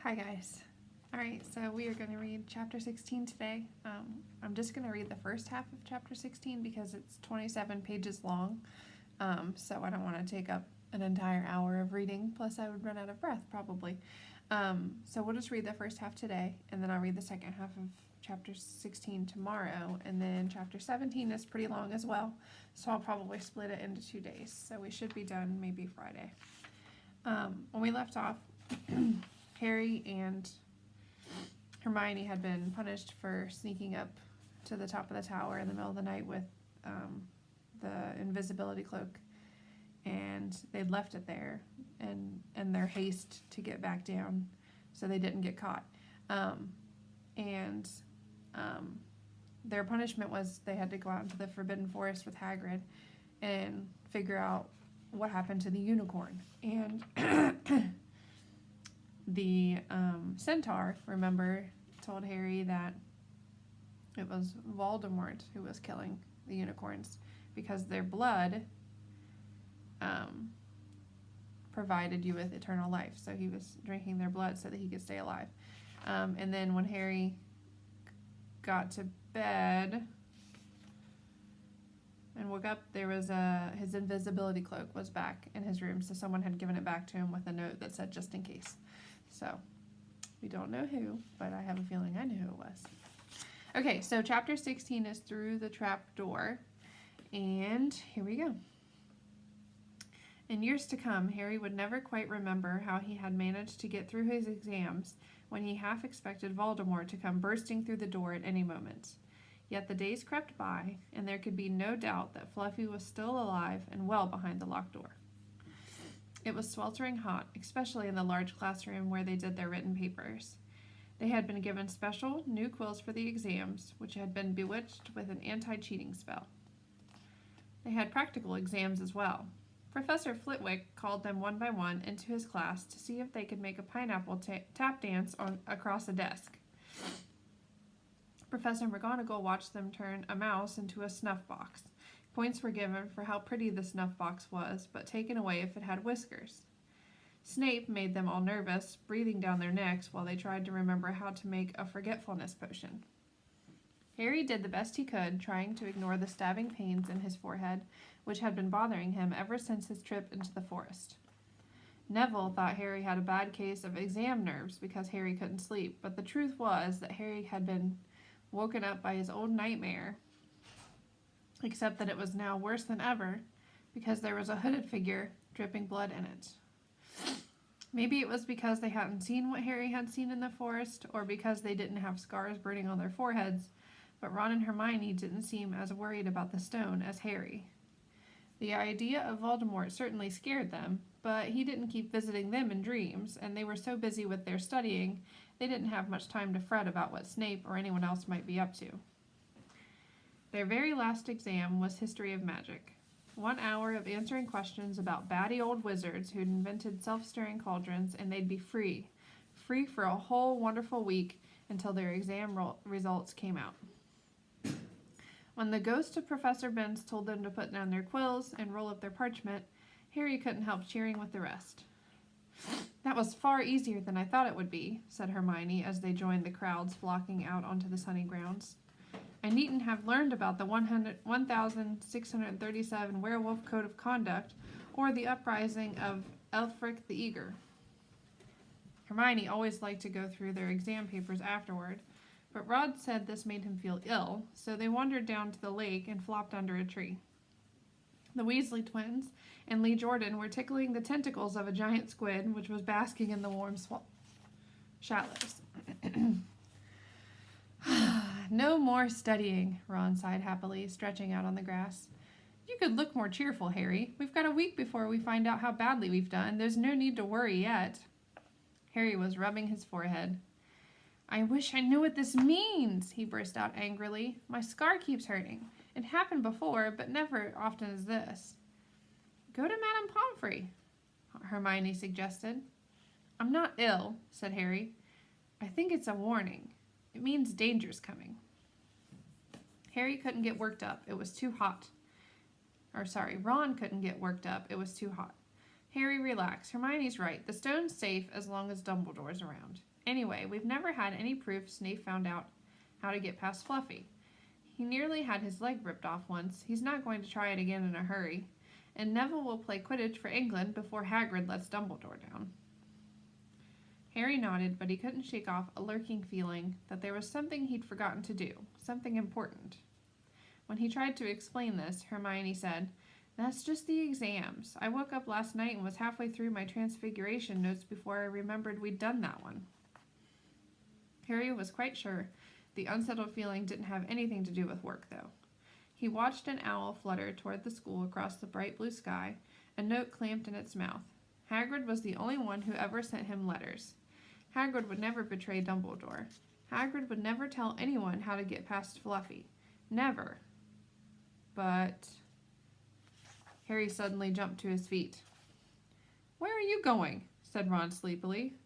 Hi guys. Alright, so we are going to read chapter 16 today. I'm just going to read the first half of chapter 16 because it's 27 pages long, so I don't want to take up an entire hour of reading, plus I would run out of breath probably. So we'll just read the first half today, and then I'll read the second half of chapter 16 tomorrow, and then chapter 17 is pretty long as well, so I'll probably split it into 2 days, so we should be done maybe Friday. When we left off, Harry and Hermione had been punished for sneaking up to the top of the tower in the middle of the night with the invisibility cloak, and they'd left it there in their haste to get back down so they didn't get caught. Their punishment was they had to go out into the Forbidden Forest with Hagrid and figure out what happened to the unicorn. And the centaur, remember, told Harry that it was Voldemort who was killing the unicorns because their blood provided you with eternal life. So he was drinking their blood so that he could stay alive. And then when Harry got to bed and woke up, there was his invisibility cloak was back in his room, so someone had given it back to him with a note that said just in case. So we don't know who, but I have a feeling I know who it was. Okay, so chapter 16 is Through the Trap Door, and here we go. In years to come, Harry would never quite remember how he had managed to get through his exams when he half expected Voldemort to come bursting through the door at any moment. Yet the days crept by, and there could be no doubt that Fluffy was still alive and well behind the locked door. It was sweltering hot, especially in the large classroom where they did their written papers. They had been given special new quills for the exams, which had been bewitched with an anti-cheating spell. They had practical exams as well. Professor Flitwick called them one by one into his class to see if they could make a pineapple tap dance across a desk. Professor McGonagall watched them turn a mouse into a snuff box. Points were given for how pretty the snuff box was, but taken away if it had whiskers. Snape made them all nervous, breathing down their necks while they tried to remember how to make a forgetfulness potion. Harry did the best he could, trying to ignore the stabbing pains in his forehead, which had been bothering him ever since his trip into the forest. Neville thought Harry had a bad case of exam nerves because Harry couldn't sleep, but the truth was that Harry had been woken up by his old nightmare, except that it was now worse than ever because there was a hooded figure dripping blood in it. Maybe it was because they hadn't seen what Harry had seen in the forest, or because they didn't have scars burning on their foreheads, but Ron and Hermione didn't seem as worried about the stone as Harry. The idea of Voldemort certainly scared them, but he didn't keep visiting them in dreams, and they were so busy with their studying, they didn't have much time to fret about what Snape or anyone else might be up to. Their very last exam was History of Magic. 1 hour of answering questions about batty old wizards who'd invented self-stirring cauldrons, and they'd be free for a whole wonderful week until their exam results came out. When the ghost of Professor Binns told them to put down their quills and roll up their parchment, Harry couldn't help cheering with the rest. "That was far easier than I thought it would be," said Hermione as they joined the crowds flocking out onto the sunny grounds. "I needn't have learned about the 1,637 Werewolf Code of Conduct or the uprising of Elfric the Eager." Hermione always liked to go through their exam papers afterward, but Rod said this made him feel ill, so they wandered down to the lake and flopped under a tree. The Weasley twins and Lee Jordan were tickling the tentacles of a giant squid, which was basking in the warm shallows. "No more studying," Ron sighed happily, stretching out on the grass. "You could look more cheerful, Harry. We've got a week before we find out how badly we've done. There's no need to worry yet." Harry was rubbing his forehead. "I wish I knew what this means," he burst out angrily. "My scar keeps hurting. It happened before, but never often as this." "Go to Madame Pomfrey," Hermione suggested. "I'm not ill," said Harry. "I think it's a warning. It means danger's coming." Harry couldn't get worked up. It was too hot. Ron couldn't get worked up. It was too hot. Harry, relax. Hermione's right. The stone's safe as long as Dumbledore's around. Anyway, we've never had any proof Snape found out how to get past Fluffy. He nearly had his leg ripped off once. He's not going to try it again in a hurry. And Neville will play Quidditch for England before Hagrid lets Dumbledore down. Harry nodded, but he couldn't shake off a lurking feeling that there was something he'd forgotten to do, something important. When he tried to explain this, Hermione said, "That's just the exams. I woke up last night and was halfway through my Transfiguration notes before I remembered we'd done that one." Harry was quite sure the unsettled feeling didn't have anything to do with work, though. He watched an owl flutter toward the school across the bright blue sky, a note clamped in its mouth. Hagrid was the only one who ever sent him letters. Hagrid would never betray Dumbledore. Hagrid would never tell anyone how to get past Fluffy. Never. But Harry suddenly jumped to his feet. "Where are you going?" said Ron sleepily.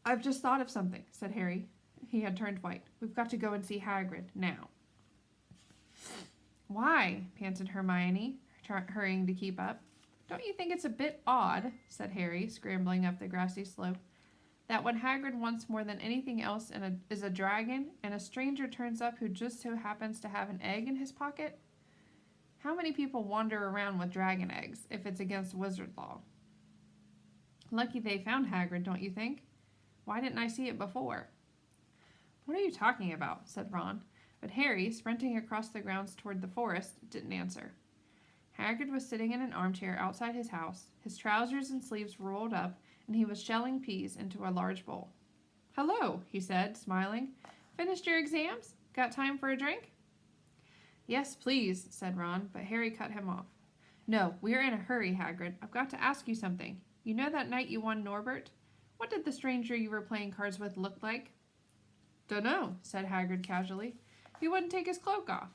"I've just thought of something," said Harry. He had turned white. "We've got to go and see Hagrid now." "Why?" panted Hermione, hurrying to keep up. "Don't you think it's a bit odd," said Harry, scrambling up the grassy slope, "that when Hagrid wants more than anything else is a dragon, and a stranger turns up who just so happens to have an egg in his pocket? How many people wander around with dragon eggs if it's against wizard law? Lucky they found Hagrid, don't you think? Why didn't I see it before?" "What are you talking about?" said Ron, but Harry, sprinting across the grounds toward the forest, didn't answer. Hagrid was sitting in an armchair outside his house, his trousers and sleeves rolled up, and he was shelling peas into a large bowl. "Hello," he said, smiling. "Finished your exams? Got time for a drink?" "Yes, please," said Ron, but Harry cut him off. "No, we're in a hurry, Hagrid. I've got to ask you something. You know that night you won Norbert? What did the stranger you were playing cards with look like?" "Dunno," said Hagrid casually. "He wouldn't take his cloak off."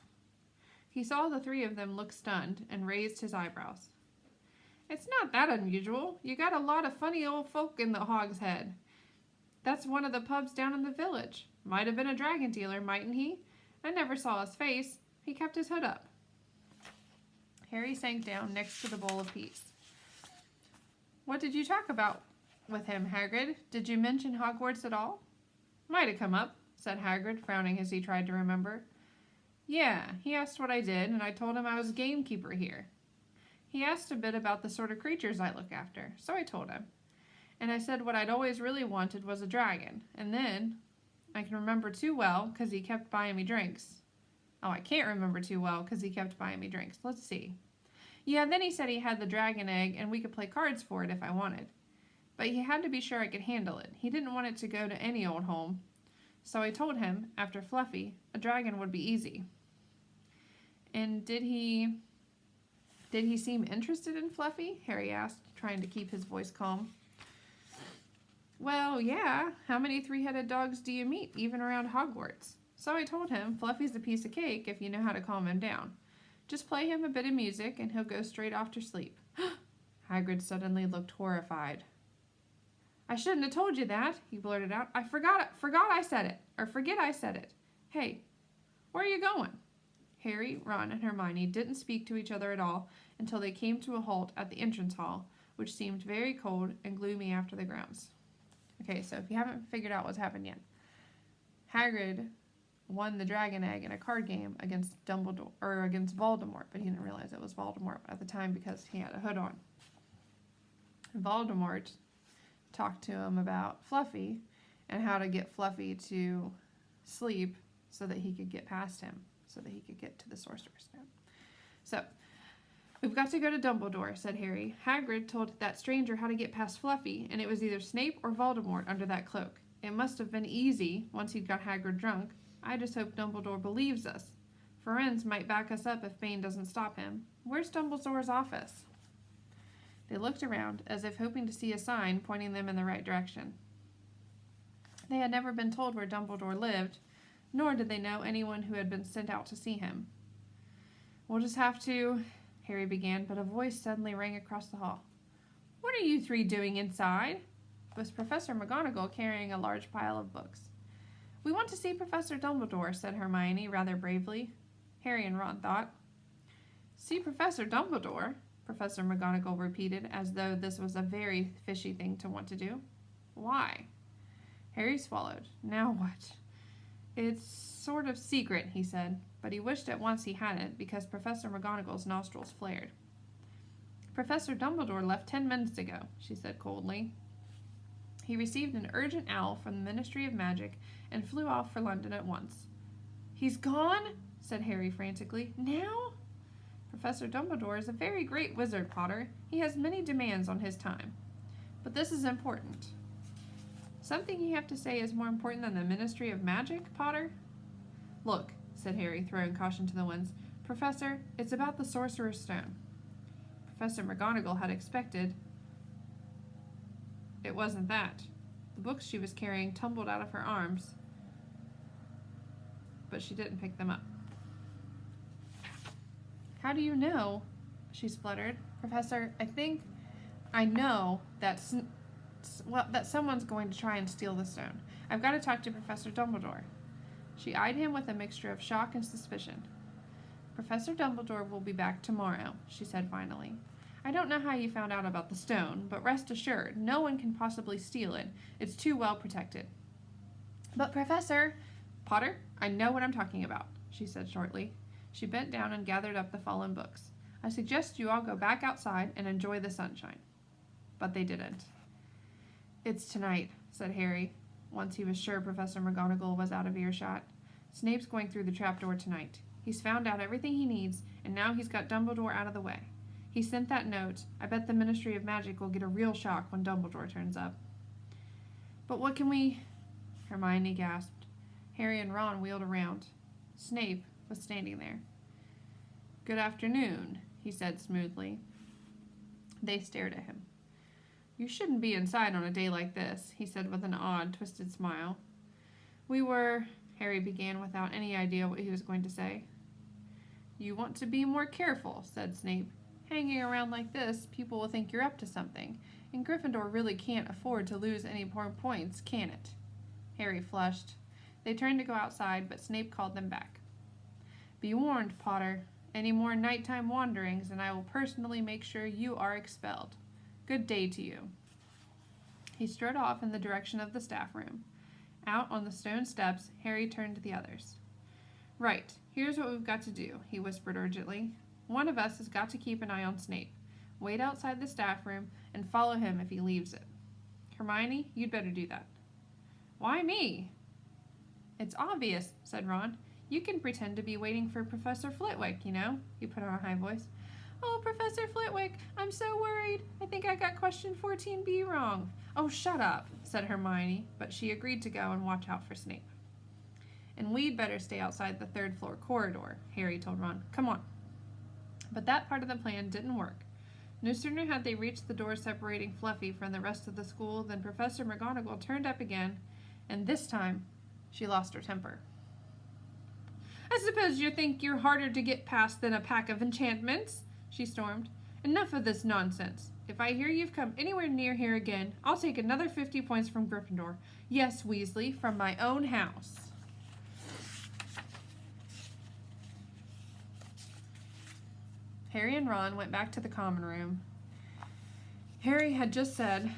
He saw the three of them look stunned and raised his eyebrows. "It's not that unusual. You got a lot of funny old folk in the Hog's Head. That's one of the pubs down in the village. Might have been a dragon dealer, mightn't he? I never saw his face. He kept his hood up." Harry sank down next to the bowl of peas. "What did you talk about with him, Hagrid? Did you mention Hogwarts at all?" "Might have come up," said Hagrid, frowning as he tried to remember. "Yeah, he asked what I did, and I told him I was gamekeeper here. He asked a bit about the sort of creatures I look after, so I told him. And I said what I'd always really wanted was a dragon, and then I can remember too well because he kept buying me drinks. Oh, I can't remember too well because he kept buying me drinks. Let's see. Yeah, then he said he had the dragon egg and we could play cards for it if I wanted. But he had to be sure I could handle it. He didn't want it to go to any old home. So I told him, after Fluffy, a dragon would be easy." "And did he seem interested in Fluffy?" Harry asked, trying to keep his voice calm. "Well, yeah. How many three-headed dogs do you meet, even around Hogwarts? So I told him, Fluffy's a piece of cake if you know how to calm him down. Just play him a bit of music and he'll go straight off to sleep." Hagrid suddenly looked horrified. "I shouldn't have told you that," he blurted out. I forget I said it. Hey, where are you going?" Harry, Ron, and Hermione didn't speak to each other at all until they came to a halt at the entrance hall, which seemed very cold and gloomy after the grounds. Okay, so if you haven't figured out what's happened yet, Hagrid won the dragon egg in a card game against against Voldemort, but he didn't realize it was Voldemort at the time because he had a hood on. Voldemort talked to him about Fluffy and how to get Fluffy to sleep so that he could get past him, so that he could get to the Sorcerer's Stone. "So, we've got to go to Dumbledore," said Harry. "Hagrid told that stranger how to get past Fluffy, and it was either Snape or Voldemort under that cloak. It must have been easy once he'd got Hagrid drunk. I just hope Dumbledore believes us. Firenze might back us up if Bane doesn't stop him. Where's Dumbledore's office?" They looked around, as if hoping to see a sign pointing them in the right direction. They had never been told where Dumbledore lived, nor did they know anyone who had been sent out to see him. "We'll just have to," Harry began, but a voice suddenly rang across the hall. "What are you three doing inside?" It was Professor McGonagall carrying a large pile of books. "We want to see Professor Dumbledore," said Hermione rather bravely. Harry and Ron thought. "See Professor Dumbledore?" Professor McGonagall repeated, as though this was a very fishy thing to want to do. Why? Harry swallowed. Now what? It's sort of secret, he said, but he wished at once he hadn't, because Professor McGonagall's nostrils flared. Professor Dumbledore left 10 minutes ago, she said coldly. He received an urgent owl from the Ministry of Magic and flew off for London at once. He's gone? Said Harry frantically. Now? Professor Dumbledore is a very great wizard, Potter. He has many demands on his time. But this is important. Something you have to say is more important than the Ministry of Magic, Potter? Look, said Harry, throwing caution to the winds. Professor, it's about the Sorcerer's Stone. Professor McGonagall had expected it wasn't that. The books she was carrying tumbled out of her arms, but she didn't pick them up. How do you know? She spluttered. Professor, I know that someone's going to try and steal the stone. I've got to talk to Professor Dumbledore. She eyed him with a mixture of shock and suspicion. Professor Dumbledore will be back tomorrow, she said finally. I don't know how you found out about the stone, but rest assured, no one can possibly steal it. It's too well protected. But Professor... Potter, I know what I'm talking about, she said shortly. She bent down and gathered up the fallen books. I suggest you all go back outside and enjoy the sunshine. But they didn't. It's tonight, said Harry, once he was sure Professor McGonagall was out of earshot. Snape's going through the trapdoor tonight. He's found out everything he needs, and now he's got Dumbledore out of the way. He sent that note. I bet the Ministry of Magic will get a real shock when Dumbledore turns up. But what can we... Hermione gasped. Harry and Ron wheeled around. Snape was standing there. Good afternoon, he said smoothly. They stared at him. You shouldn't be inside on a day like this, he said with an odd, twisted smile. We were... Harry began without any idea what he was going to say. You want to be more careful, said Snape. Hanging around like this, people will think you're up to something, and Gryffindor really can't afford to lose any more points, can it? Harry flushed. They turned to go outside, but Snape called them back. Be warned, Potter. Any more nighttime wanderings, and I will personally make sure you are expelled. Good day to you. He strode off in the direction of the staff room. Out on the stone steps, Harry turned to the others. Right, here's what we've got to do, he whispered urgently. One of us has got to keep an eye on Snape. Wait outside the staff room and follow him if he leaves it. Hermione, you'd better do that. Why me? It's obvious, said Ron. You can pretend to be waiting for Professor Flitwick, you know, he put on a high voice. Oh, Professor Flitwick, I'm so worried. I think I got question 14B wrong. Oh, shut up, said Hermione, but she agreed to go and watch out for Snape. And we'd better stay outside the third-floor corridor, Harry told Ron. Come on. But that part of the plan didn't work. No sooner had they reached the door separating Fluffy from the rest of the school than Professor McGonagall turned up again, and this time she lost her temper. I suppose you think you're harder to get past than a pack of enchantments, she stormed. Enough of this nonsense. If I hear you've come anywhere near here again, I'll take another 50 points from Gryffindor. Yes, Weasley, from my own house. Harry and Ron went back to the common room. Harry had just said,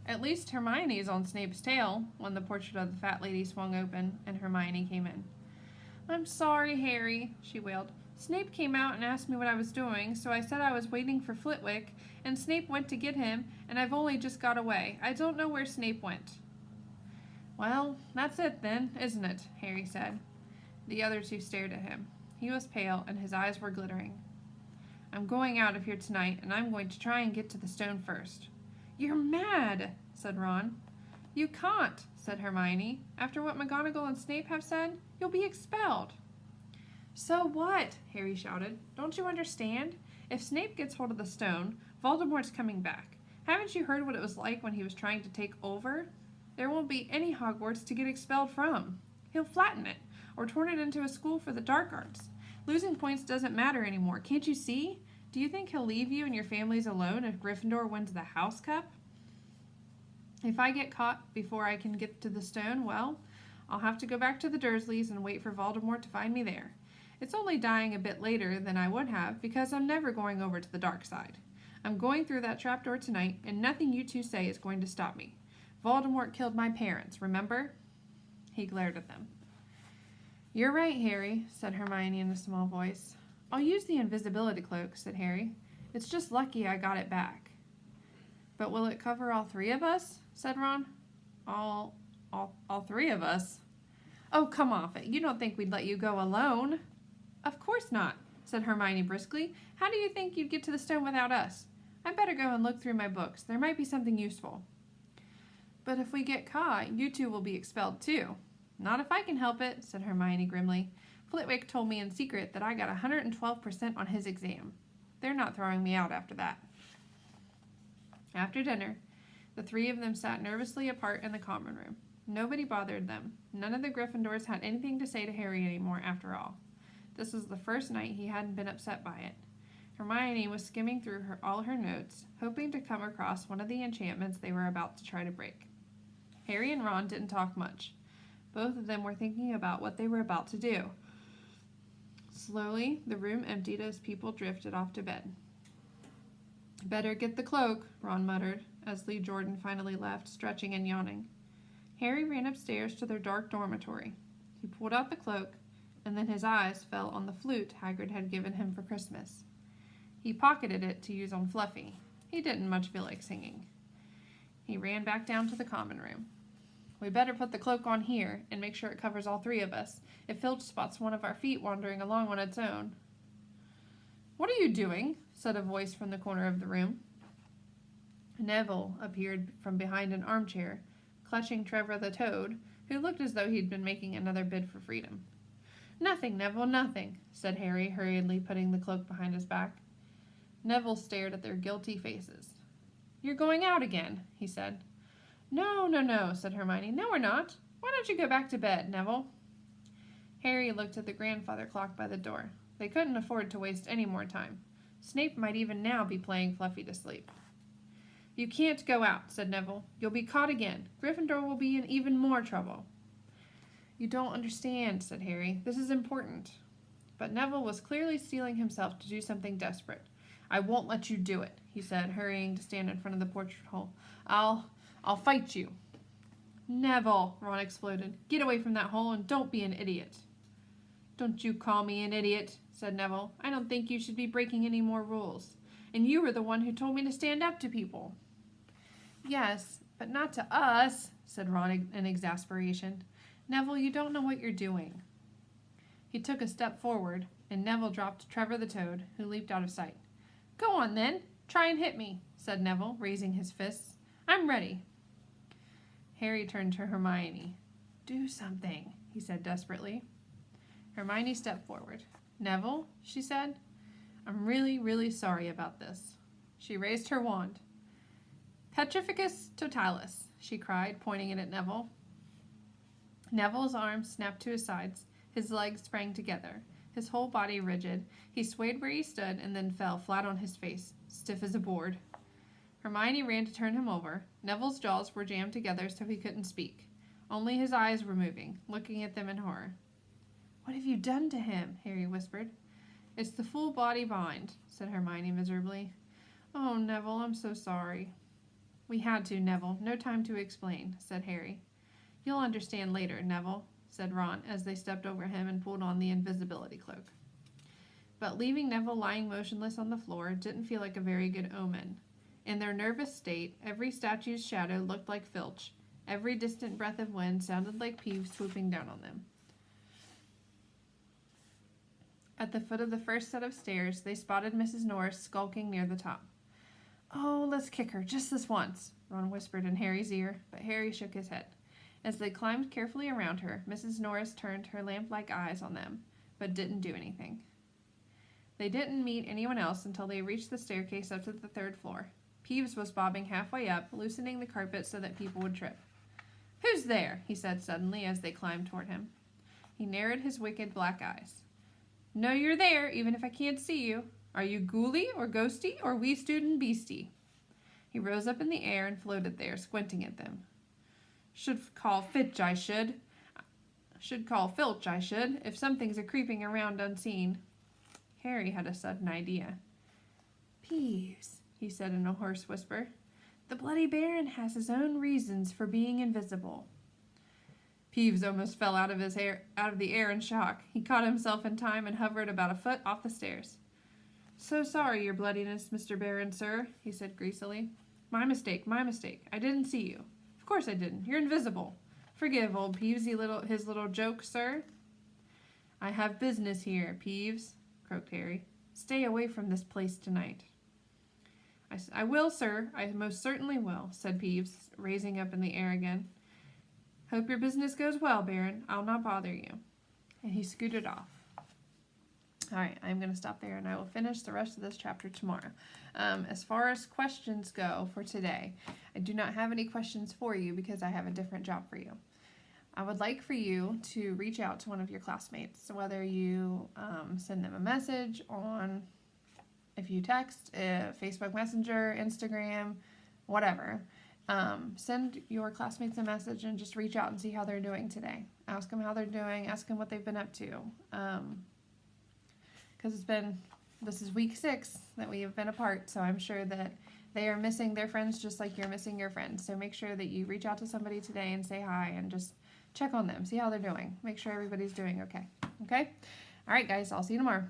At least Hermione's on Snape's tail, when the portrait of the fat lady swung open and Hermione came in. I'm sorry, Harry, she wailed. Snape came out and asked me what I was doing, so I said I was waiting for Flitwick, and Snape went to get him, and I've only just got away. I don't know where Snape went. Well, that's it then, isn't it? Harry said. The other two stared at him. He was pale, and his eyes were glittering. I'm going out of here tonight, and I'm going to try and get to the stone first. You're mad, said Ron. You can't, said Hermione. After what McGonagall and Snape have said, you'll be expelled. So what? Harry shouted. Don't you understand? If Snape gets hold of the stone, Voldemort's coming back. Haven't you heard what it was like when he was trying to take over? There won't be any Hogwarts to get expelled from. He'll flatten it, or turn it into a school for the dark arts. Losing points doesn't matter anymore, can't you see? Do you think he'll leave you and your families alone if Gryffindor wins the House Cup? If I get caught before I can get to the stone, well, I'll have to go back to the Dursleys and wait for Voldemort to find me there. It's only dying a bit later than I would have because I'm never going over to the dark side. I'm going through that trapdoor tonight, and nothing you two say is going to stop me. Voldemort killed my parents, remember?" He glared at them. "You're right, Harry," said Hermione in a small voice. "I'll use the invisibility cloak," said Harry. "It's just lucky I got it back." "But will it cover all three of us?" said Ron. All three of us? "Oh, come off it. You don't think we'd let you go alone?" "Of course not," said Hermione briskly. "How do you think you'd get to the stone without us? I'd better go and look through my books. There might be something useful." "But if we get caught, you two will be expelled too." "Not if I can help it," said Hermione grimly. "Flitwick told me in secret that I got 112% on his exam. They're not throwing me out after that." After dinner, the three of them sat nervously apart in the common room. Nobody bothered them. None of the Gryffindors had anything to say to Harry anymore, after all. This was the first night he hadn't been upset by it. Hermione was skimming through all her notes, hoping to come across one of the enchantments they were about to try to break. Harry and Ron didn't talk much. Both of them were thinking about what they were about to do. Slowly, the room emptied as people drifted off to bed. "Better get the cloak," Ron muttered, as Lee Jordan finally left, stretching and yawning. Harry ran upstairs to their dark dormitory. He pulled out the cloak, and then his eyes fell on the flute Hagrid had given him for Christmas. He pocketed it to use on Fluffy. He didn't much feel like singing. He ran back down to the common room. "We better put the cloak on here and make sure it covers all three of us. If Filch spots one of our feet wandering along on its own." "What are you doing?" said a voice from the corner of the room. Neville appeared from behind an armchair, clutching Trevor the Toad, who looked as though he'd been making another bid for freedom. "Nothing, Neville, nothing," said Harry, hurriedly putting the cloak behind his back. Neville stared at their guilty faces. "You're going out again," he said. No, said Hermione. "No, we're not. Why don't you go back to bed, Neville?" Harry looked at the grandfather clock by the door. They couldn't afford to waste any more time. Snape might even now be playing Fluffy to sleep. "You can't go out," said Neville. "You'll be caught again. Gryffindor will be in even more trouble." "You don't understand," said Harry. "This is important." But Neville was clearly steeling himself to do something desperate. "I won't let you do it," he said, hurrying to stand in front of the portrait hole. I'll fight you." "Neville," Ron exploded. "Get away from that hole and don't be an idiot." "Don't you call me an idiot," said Neville. "I don't think you should be breaking any more rules. And you were the one who told me to stand up to people." "Yes, but not to us," said Ron in exasperation. "Neville, you don't know what you're doing." He took a step forward, and Neville dropped Trevor the Toad, who leaped out of sight. "Go on, then. Try and hit me," said Neville, raising his fists. "I'm ready." Harry turned to Hermione. "Do something," he said desperately. Hermione stepped forward. "Neville," she said, "I'm really, really sorry about this." She raised her wand. "Petrificus totalis," she cried, pointing it at Neville. Neville's arms snapped to his sides. His legs sprang together. His whole body rigid. He swayed where he stood and then fell flat on his face, stiff as a board. Hermione ran to turn him over. Neville's jaws were jammed together so he couldn't speak. Only his eyes were moving, looking at them in horror. "What have you done to him?" Harry whispered. "It's the full body bind," said Hermione miserably. "Oh, Neville, I'm so sorry." "We had to, Neville. No time to explain," said Harry. "You'll understand later, Neville," said Ron as they stepped over him and pulled on the invisibility cloak. But leaving Neville lying motionless on the floor didn't feel like a very good omen. In their nervous state, every statue's shadow looked like Filch. Every distant breath of wind sounded like Peeves swooping down on them. At the foot of the first set of stairs, they spotted Mrs. Norris skulking near the top. "Oh, let's kick her, just this once," Ron whispered in Harry's ear, but Harry shook his head. As they climbed carefully around her, Mrs. Norris turned her lamp-like eyes on them, but didn't do anything. They didn't meet anyone else until they reached the staircase up to the third floor. Peeves was bobbing halfway up, loosening the carpet so that people would trip. "Who's there?" he said suddenly as they climbed toward him. He narrowed his wicked black eyes. "Know you're there, even if I can't see you. Are you ghouly or ghosty or wee student beastie?" He rose up in the air and floated there, squinting at them. "Should call Fitch, I should. Should call Filch, I should, if something's a-creeping around unseen. Harry had a sudden idea. Peeves, he said in a hoarse whisper. The Bloody Baron has his own reasons for being invisible. Peeves almost fell out of the air in shock. He caught himself in time and hovered about a foot off the stairs. So sorry, your bloodiness, Mr. Baron, sir, he said greasily. My mistake, my mistake. I didn't see you. Of course I didn't. You're invisible. Forgive old Peeves his little joke, sir. I have business here, Peeves, croaked Harry. Stay away from this place tonight. I will, sir. I most certainly will, said Peeves, raising up in the air again. Hope your business goes well, Baron. I'll not bother you. And he scooted off. All right, I'm going to stop there, and I will finish the rest of this chapter tomorrow. As far as questions go for today, I do not have any questions for you because I have a different job for you. I would like for you to reach out to one of your classmates, so whether you send them a message on, if you text, Facebook Messenger, Instagram, whatever. Send your classmates a message and just reach out and see how they're doing today. Ask them how they're doing. Ask them what they've been up to. Because this is week 6 that we have been apart, so I'm sure that they are missing their friends just like you're missing your friends. So make sure that you reach out to somebody today and say hi and just check on them, see how they're doing. Make sure everybody's doing okay. Okay? All right, guys, I'll see you tomorrow.